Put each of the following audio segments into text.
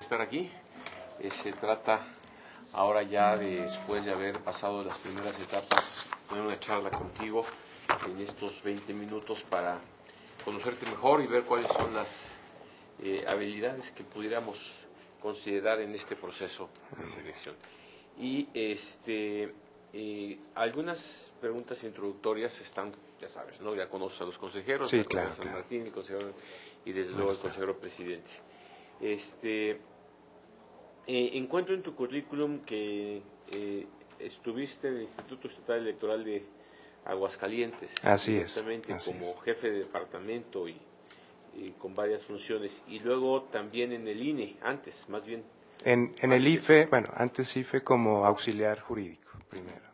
estar aquí. Se trata ahora ya después de haber pasado las primeras etapas, tener una charla contigo en estos 20 minutos para conocerte mejor y ver cuáles son las habilidades que pudiéramos considerar en este proceso de selección. Y algunas preguntas introductorias están, ya sabes, ¿no? Ya conoces a los consejeros, sí, el consejero claro, San Martín, el consejero, y desde luego el consejero presidente. Encuentro en tu currículum que estuviste en el Instituto Estatal Electoral de Aguascalientes, directamente como jefe de departamento y con varias funciones, y luego también en el INE, antes, más bien. En el IFE, bueno, antes IFE como auxiliar jurídico, primero.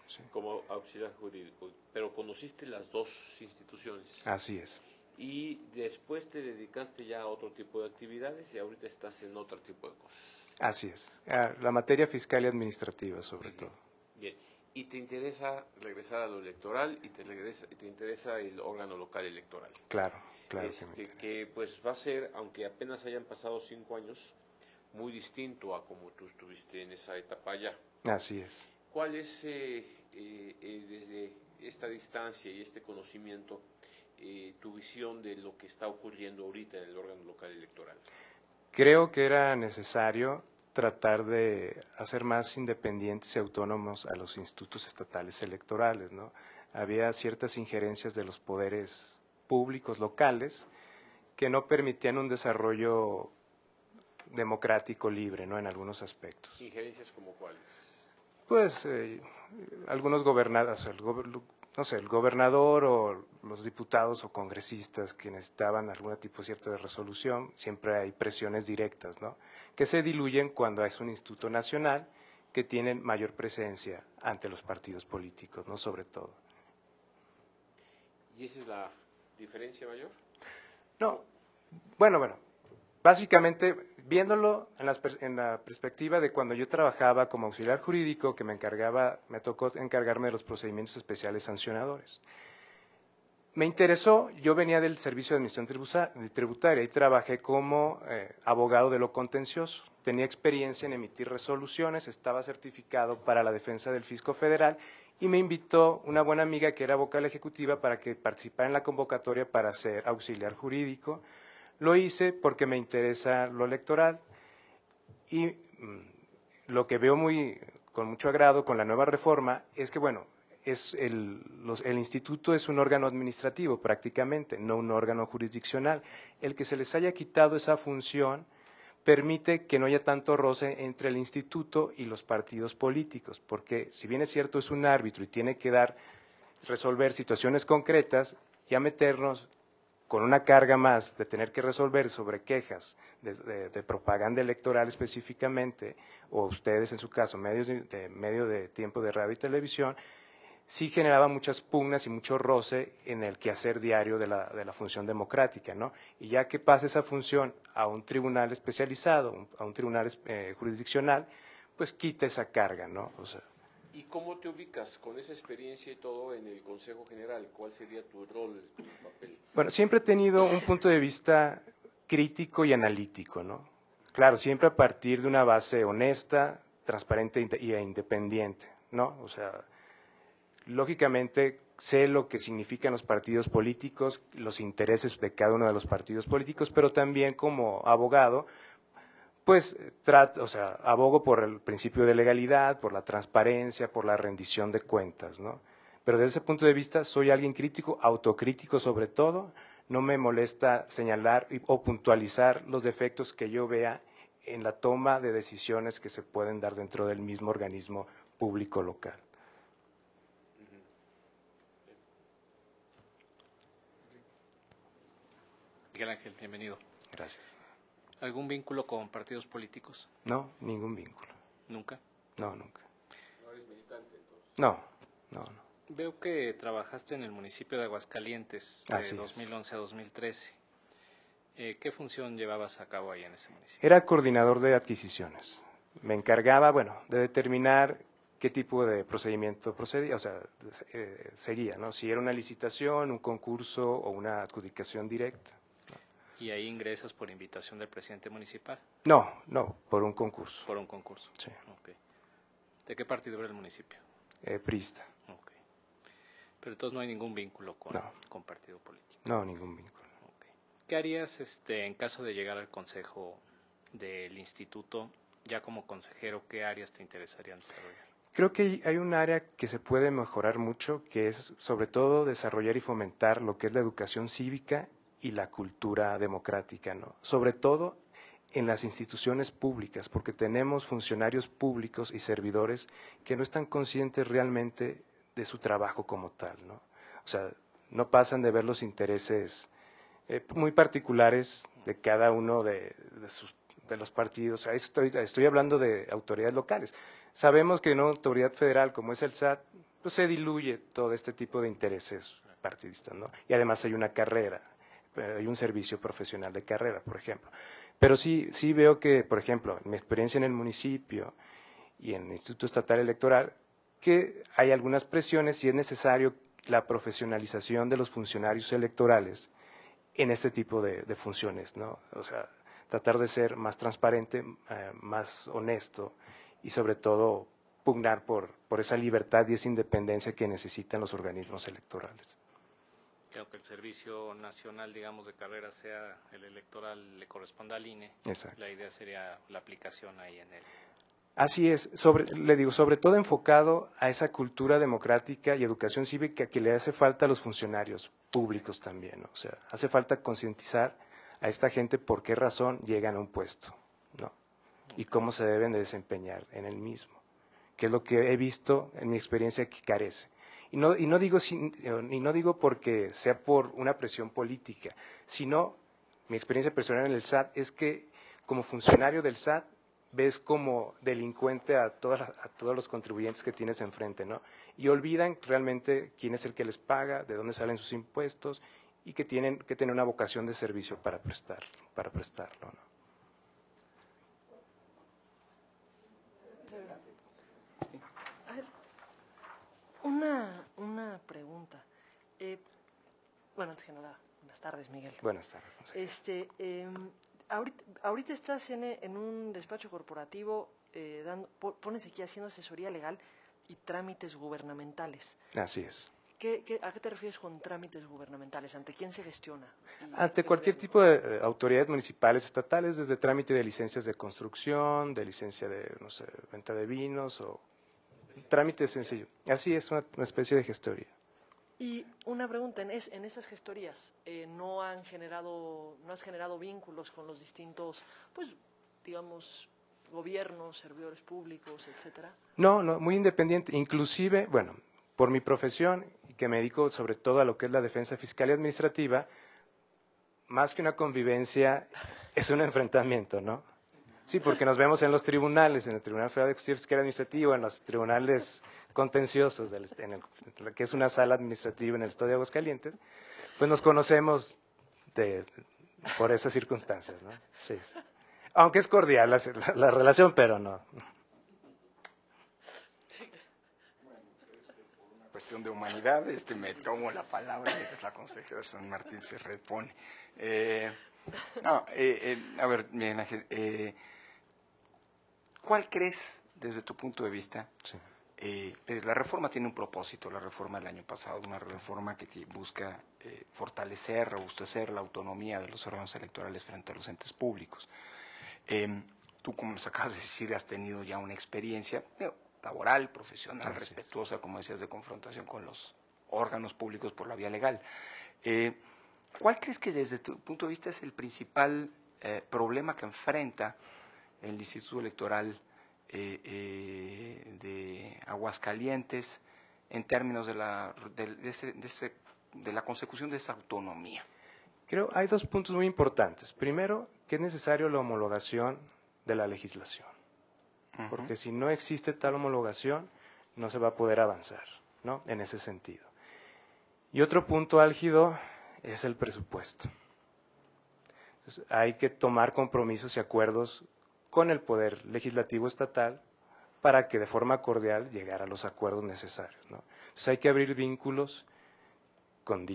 Sí. Como auxiliar jurídico, pero conociste las dos instituciones. Así es. Y después te dedicaste ya a otro tipo de actividades y ahorita estás en otro tipo de cosas. Así es. La materia fiscal y administrativa, sobre todo. Bien. ¿Y te interesa regresar a lo electoral y te interesa el órgano local electoral? Claro, claro que pues va a ser, aunque apenas hayan pasado 5 años, muy distinto a como tú estuviste en esa etapa ya. Así es. ¿Cuál es, desde esta distancia y este conocimiento, tu visión de lo que está ocurriendo ahorita en el órgano local electoral? Creo que era necesario tratar de hacer más independientes y autónomos a los institutos estatales electorales, ¿no? Había ciertas injerencias de los poderes públicos locales que no permitían un desarrollo democrático libre, ¿no? En algunos aspectos. ¿Injerencias como cuáles? Pues algunos gobernadores, el gobernador o los diputados o congresistas que necesitaban algún tipo cierto de resolución, siempre hay presiones directas, ¿no? Que se diluyen cuando es un instituto nacional que tienen mayor presencia ante los partidos políticos, ¿no? Sobre todo. ¿Y esa es la diferencia mayor? No, bueno. Básicamente, viéndolo en la perspectiva de cuando yo trabajaba como auxiliar jurídico, que me tocó encargarme de los procedimientos especiales sancionadores. Me interesó, yo venía del Servicio de Administración Tributaria y trabajé como abogado de lo contencioso. Tenía experiencia en emitir resoluciones, estaba certificado para la defensa del Fisco Federal y me invitó una buena amiga que era vocal ejecutiva para que participara en la convocatoria para ser auxiliar jurídico. Lo hice porque me interesa lo electoral y lo que veo con mucho agrado con la nueva reforma es que, bueno, el instituto es un órgano administrativo prácticamente, no un órgano jurisdiccional. El que se les haya quitado esa función permite que no haya tanto roce entre el instituto y los partidos políticos, porque si bien es cierto es un árbitro y tiene que resolver situaciones concretas, ya meternos con una carga más de tener que resolver sobre quejas de propaganda electoral específicamente, o ustedes en su caso, medio de tiempo de radio y televisión, sí generaba muchas pugnas y mucho roce en el quehacer diario de la función democrática, ¿no? Y ya que pasa esa función a un tribunal especializado, a un tribunal jurisdiccional, pues quita esa carga, ¿no? O sea, ¿y cómo te ubicas con esa experiencia y todo en el Consejo General? ¿Cuál sería tu rol, tu papel? Bueno, siempre he tenido un punto de vista crítico y analítico, ¿no? Claro, siempre a partir de una base honesta, transparente e independiente, ¿no? O sea, lógicamente sé lo que significan los partidos políticos, los intereses de cada uno de los partidos políticos, pero también como abogado, pues abogo por el principio de legalidad, por la transparencia, por la rendición de cuentas, ¿no? Pero desde ese punto de vista soy alguien crítico, autocrítico sobre todo, no me molesta señalar o puntualizar los defectos que yo vea en la toma de decisiones que se pueden dar dentro del mismo organismo público local. Miguel Ángel, bienvenido. Gracias. ¿Algún vínculo con partidos políticos? No, ningún vínculo. ¿Nunca? No, nunca. ¿No eres militante entonces? No. Veo que trabajaste en el municipio de Aguascalientes de 2011 a 2013. ¿Qué función llevabas a cabo ahí en ese municipio? Era coordinador de adquisiciones. Me encargaba, de determinar qué tipo de procedimiento seguía, ¿no? Si era una licitación, un concurso o una adjudicación directa. ¿Y ¿Y ahí ingresas por invitación del presidente municipal? No, por un concurso. Por un concurso. Sí. Okay. ¿De qué partido era el municipio? Priista. Okay. Pero entonces no hay ningún vínculo con partido político. No, ningún vínculo. Okay. ¿Qué harías en caso de llegar al consejo del instituto? Ya como consejero, ¿qué áreas te interesarían desarrollar? Creo que hay un área que se puede mejorar mucho, que es sobre todo desarrollar y fomentar lo que es la educación cívica y la cultura democrática, ¿no? Sobre todo en las instituciones públicas, porque tenemos funcionarios públicos y servidores que no están conscientes realmente de su trabajo como tal, ¿no? O sea, no pasan de ver los intereses muy particulares de cada uno de los partidos. O sea, estoy hablando de autoridades locales. Sabemos que en una autoridad federal como es el SAT, pues se diluye todo este tipo de intereses partidistas, ¿no? Y además hay una carrera, hay un servicio profesional de carrera, por ejemplo. Pero sí veo que, por ejemplo, en mi experiencia en el municipio y en el Instituto Estatal Electoral, que hay algunas presiones y es necesario la profesionalización de los funcionarios electorales en este tipo de funciones, ¿no? O sea, tratar de ser más transparente, más honesto y sobre todo pugnar por esa libertad y esa independencia que necesitan los organismos electorales. Que aunque el servicio nacional, digamos, de carrera sea el electoral, le corresponda al INE. Exacto. La idea sería la aplicación ahí en él. Así es, sobre todo enfocado a esa cultura democrática y educación cívica que le hace falta a los funcionarios públicos también, ¿no? O sea, hace falta concientizar a esta gente por qué razón llegan a un puesto, ¿no? Y cómo se deben de desempeñar en el mismo, que es lo que he visto en mi experiencia que carece. Y no digo porque sea por una presión política, sino mi experiencia personal en el SAT es que como funcionario del SAT ves como delincuente a todos los contribuyentes que tienes enfrente, ¿no? Y olvidan realmente quién es el que les paga, de dónde salen sus impuestos y que tienen que tener una vocación de servicio para prestarlo, ¿no? Una pregunta. Bueno, antes que nada, buenas tardes, Miguel. Buenas tardes. Ahorita estás en un despacho corporativo, pones aquí haciendo asesoría legal y trámites gubernamentales. Así es. ¿A qué te refieres con trámites gubernamentales? ¿Ante quién se gestiona? Ante cualquier tipo de autoridades municipales, estatales, desde trámite de licencias de construcción, de licencia de, no sé, venta de vinos o trámite sencillo. Así es, una especie de gestoría. Y una pregunta, en esas gestorías, ¿no has generado vínculos con los distintos, pues, digamos, gobiernos, servidores públicos, etcétera? No, muy independiente. Inclusive, bueno, por mi profesión, y que me dedico sobre todo a lo que es la defensa fiscal y administrativa, más que una convivencia, es un enfrentamiento, ¿no? Sí, porque nos vemos en los tribunales, en el Tribunal Federal de Justicia Fiscal y Administrativa, en los tribunales contenciosos, que es una sala administrativa en el Estado de Aguascalientes, pues nos conocemos por esas circunstancias, ¿no? Sí. Aunque es cordial la relación, pero no. Por una cuestión de humanidad, me tomo la palabra mientras la consejera San Martín se repone. A ver, Miguel Ángel, ¿cuál crees, desde tu punto de vista? Sí. La reforma tiene un propósito, la reforma del año pasado, una reforma que busca fortalecer, robustecer la autonomía de los órganos electorales frente a los entes públicos. Tú, como nos acabas de decir, has tenido ya una experiencia laboral, profesional, respetuosa, como decías, de confrontación con los órganos públicos por la vía legal. ¿Cuál crees que desde tu punto de vista es el principal problema que enfrenta el Instituto Electoral de Aguascalientes en términos de la consecución de esa autonomía? Creo hay dos puntos muy importantes. Primero, que es necesario la homologación de la legislación, porque si no existe tal homologación, no se va a poder avanzar, ¿no? En ese sentido. Y otro punto álgido es el presupuesto. Entonces, hay que tomar compromisos y acuerdos con el Poder Legislativo Estatal para que de forma cordial llegar a los acuerdos necesarios, ¿no? Entonces hay que abrir vínculos con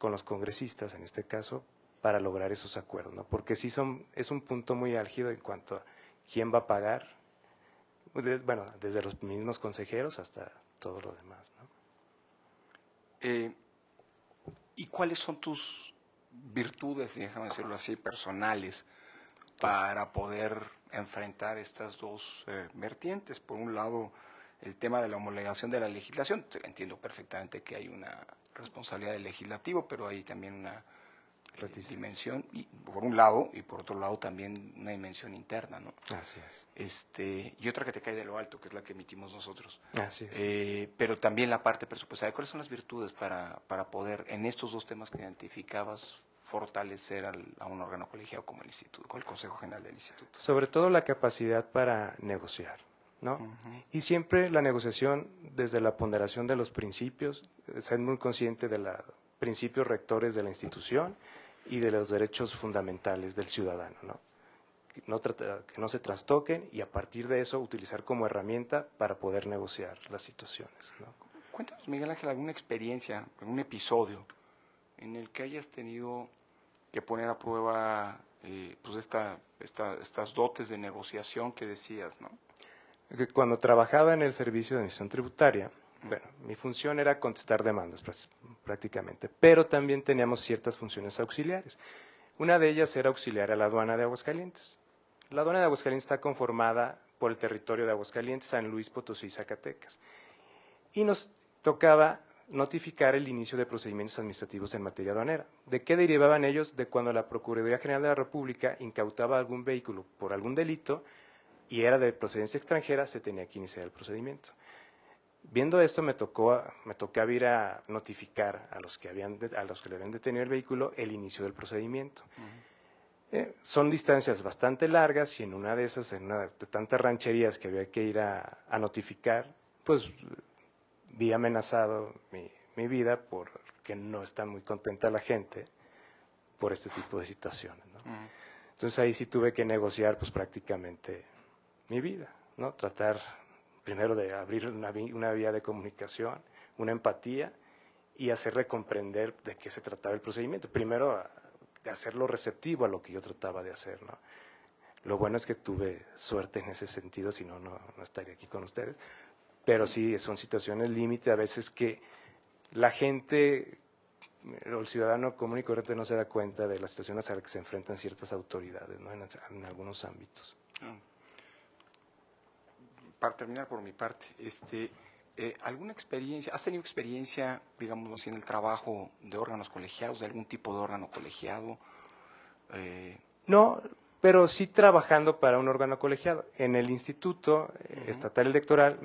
los congresistas, en este caso, para lograr esos acuerdos, ¿no? Porque sí es un punto muy álgido en cuanto a quién va a pagar, bueno, desde los mismos consejeros hasta todo lo demás, ¿no? ¿Y cuáles son tus virtudes, déjame decirlo así, personales, para poder enfrentar estas dos vertientes? Por un lado, el tema de la homologación de la legislación. Entiendo perfectamente que hay una responsabilidad del legislativo, pero hay también una dimensión, y por un lado, y por otro lado también una dimensión interna, ¿no? Así es. Y otra que te cae de lo alto, que es la que emitimos nosotros. Así es. Pero también la parte presupuestaria. ¿Cuáles son las virtudes para poder, en estos dos temas que identificabas, fortalecer a un órgano colegiado como el Instituto, como el Consejo General del Instituto? Sobre todo la capacidad para negociar, ¿no? Y siempre la negociación desde la ponderación de los principios, ser muy consciente de los principios rectores de la institución y de los derechos fundamentales del ciudadano, ¿no? Que no se trastoquen y a partir de eso utilizar como herramienta para poder negociar las situaciones, ¿no? Cuéntanos, Miguel Ángel, alguna experiencia, algún episodio en el que hayas tenido que poner a prueba pues estas dotes de negociación que decías, ¿no? Cuando trabajaba en el servicio de administración tributaria, bueno, mi función era contestar demandas prácticamente, pero también teníamos ciertas funciones auxiliares. Una de ellas era auxiliar a la aduana de Aguascalientes. La aduana de Aguascalientes está conformada por el territorio de Aguascalientes, San Luis Potosí y Zacatecas. Y nos tocaba notificar el inicio de procedimientos administrativos en materia aduanera. ¿De qué derivaban ellos? De cuando la Procuraduría General de la República incautaba algún vehículo por algún delito y era de procedencia extranjera, se tenía que iniciar el procedimiento. Viendo esto, me tocaba ir a notificar a los que le habían detenido el vehículo el inicio del procedimiento. Son distancias bastante largas y en una de esas, de tantas rancherías que había que ir a notificar, pues vi amenazado mi vida porque no está muy contenta la gente por este tipo de situaciones, ¿no? Entonces ahí sí tuve que negociar pues prácticamente mi vida, ¿no? Tratar primero de abrir una vía de comunicación, una empatía y hacerle comprender de qué se trataba el procedimiento. Primero hacerlo receptivo a lo que yo trataba de hacer, ¿no? Lo bueno es que tuve suerte en ese sentido, si no, no estaría aquí con ustedes. Pero sí, son situaciones límite a veces que la gente, o el ciudadano común y corriente no se da cuenta de las situaciones a las que se enfrentan ciertas autoridades, ¿no? En algunos ámbitos. Para terminar por mi parte, ¿alguna experiencia, has tenido experiencia, digamos así, en el trabajo de órganos colegiados, de algún tipo de órgano colegiado? No, pero sí trabajando para un órgano colegiado. En el Instituto Estatal Electoral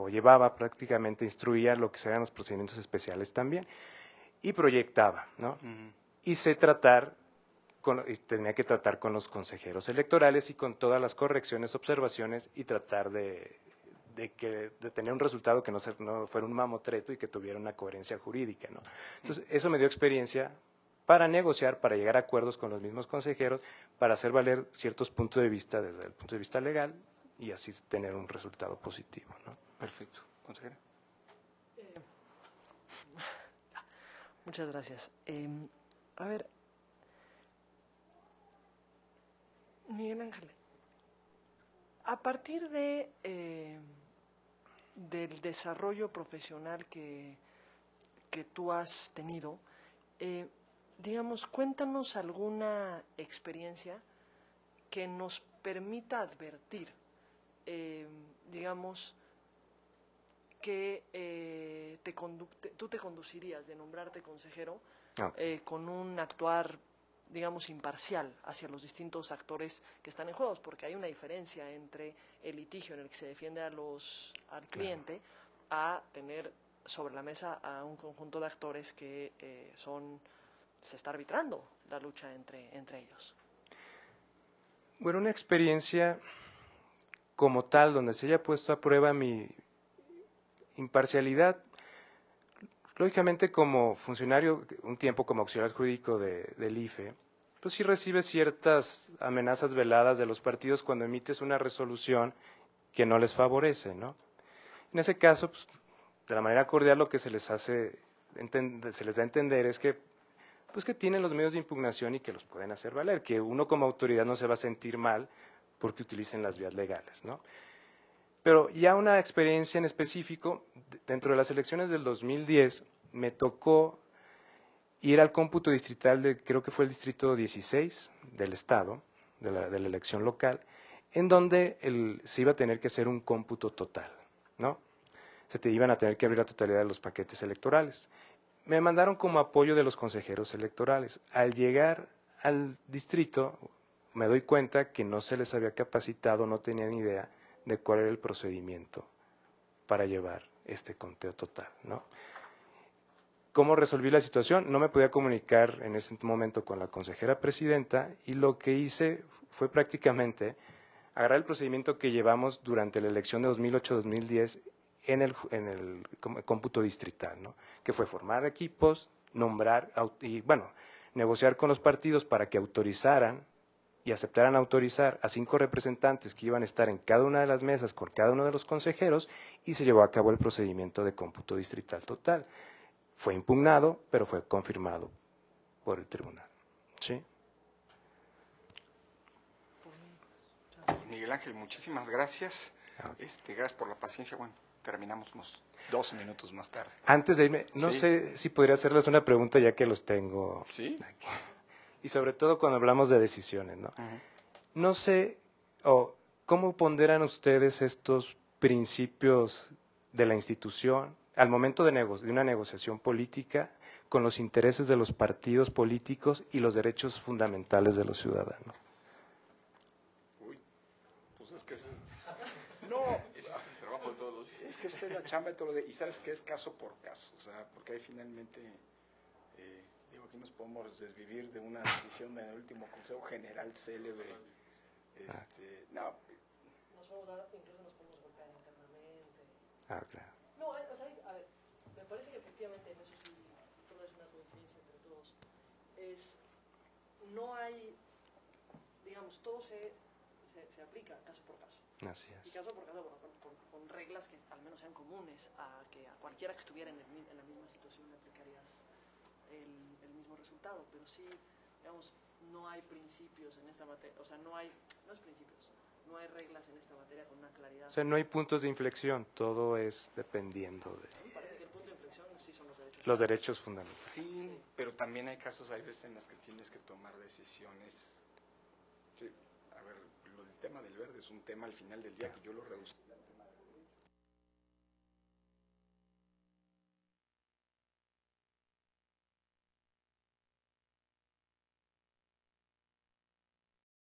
llevaba prácticamente, instruía lo que sean los procedimientos especiales también y proyectaba, ¿no? Hice tenía que tratar con los consejeros electorales y con todas las correcciones, observaciones y tratar de tener un resultado que no fuera un mamotreto y que tuviera una coherencia jurídica, ¿no? Entonces, eso me dio experiencia para negociar, para llegar a acuerdos con los mismos consejeros, para hacer valer ciertos puntos de vista desde el punto de vista legal y así tener un resultado positivo, ¿no? Perfecto. ¿Consejera? Muchas gracias. A ver, Miguel Ángel, a partir del desarrollo profesional que tú has tenido, digamos, cuéntanos alguna experiencia que nos permita advertir, digamos, que tú te conducirías de nombrarte consejero con un actuar, digamos, imparcial hacia los distintos actores que están en juego, porque hay una diferencia entre el litigio en el que se defiende al cliente a tener sobre la mesa a un conjunto de actores que se está arbitrando la lucha entre ellos. Bueno, una experiencia como tal, donde se haya puesto a prueba mi imparcialidad, lógicamente como funcionario, un tiempo como auxiliar jurídico del IFE, pues sí recibes ciertas amenazas veladas de los partidos cuando emites una resolución que no les favorece, ¿no? En ese caso, pues, de la manera cordial lo que se les da a entender es que pues que tienen los medios de impugnación y que los pueden hacer valer, que uno como autoridad no se va a sentir mal porque utilicen las vías legales, ¿no? Pero ya una experiencia en específico, dentro de las elecciones del 2010, me tocó ir al cómputo distrital de, creo que fue el distrito 16 del estado, de la elección local, en donde se iba a tener que hacer un cómputo total, ¿no? Se te iban a tener que abrir la totalidad de los paquetes electorales. Me mandaron como apoyo de los consejeros electorales. Al llegar al distrito, me doy cuenta que no se les había capacitado, no tenían idea de cuál era el procedimiento para llevar este conteo total, ¿no? ¿Cómo resolví la situación? No me podía comunicar en ese momento con la consejera presidenta y lo que hice fue prácticamente agarrar el procedimiento que llevamos durante la elección de 2008-2010 en el cómputo distrital, ¿no? Que fue formar equipos, nombrar y, bueno, negociar con los partidos para que autorizaran y aceptaran autorizar a 5 representantes que iban a estar en cada una de las mesas con cada uno de los consejeros y se llevó a cabo el procedimiento de cómputo distrital total. Fue impugnado, pero fue confirmado por el tribunal. ¿Sí? Miguel Ángel, muchísimas gracias. Gracias por la paciencia. Bueno, terminamos unos 12 minutos más tarde. Antes de irme, no sé si podría hacerles una pregunta ya que los tengo aquí. Y sobre todo cuando hablamos de decisiones, ¿no? No sé, ¿cómo ponderan ustedes estos principios de la institución al momento de una negociación política con los intereses de los partidos políticos y los derechos fundamentales de los ciudadanos? Uy, pues es que es el trabajo de todos los días. Es que es la chamba de todos los días. Y sabes que es caso por caso, o sea, porque ahí finalmente, aquí nos podemos desvivir de una decisión del último Consejo General célebre. No. Nos vamos a dar, incluso nos podemos golpear internamente. Claro. No, o sea, a ver, me parece que efectivamente en eso sí, todo es una coincidencia entre todos. No hay, digamos, todo se aplica caso por caso. Así es. Y caso por caso, con reglas que al menos sean comunes a que a cualquiera que estuviera en la misma situación le aplicarías el mismo resultado. Pero sí, digamos, no hay principios en esta materia, o sea, no es principios, no hay reglas en esta materia con una claridad. O sea, no hay puntos de inflexión, todo es dependiendo de... Me parece que el punto de inflexión sí son los derechos fundamentales. Sí, pero también hay casos, hay veces en las que tienes que tomar decisiones. Sí, a ver, lo del tema del verde es un tema al final del día que yo lo reduzco